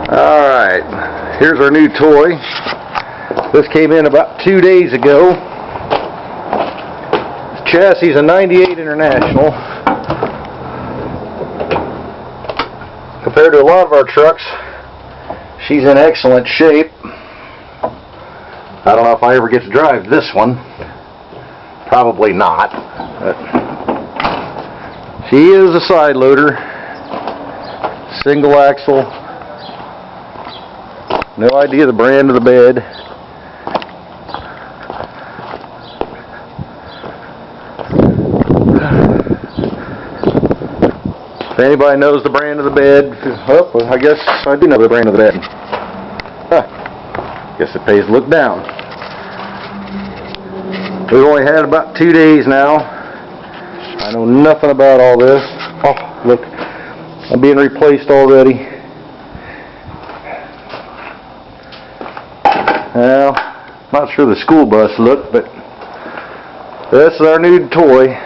Alright, here's our new toy. This came in about 2 days ago. This chassis is a 98 International. Compared to a lot of our trucks, she's in excellent shape. I don't know if I ever get to drive this one. Probably not. But she is a side loader. Single axle. No idea the brand of the bed. If anybody knows the brand of the bed, well, I guess I do know the brand of the bed. Guess it pays to look down. We've only had about 2 days now. I know nothing about all this. Oh, look, I'm being replaced already. Well, not sure the school bus looked, but this is our new toy.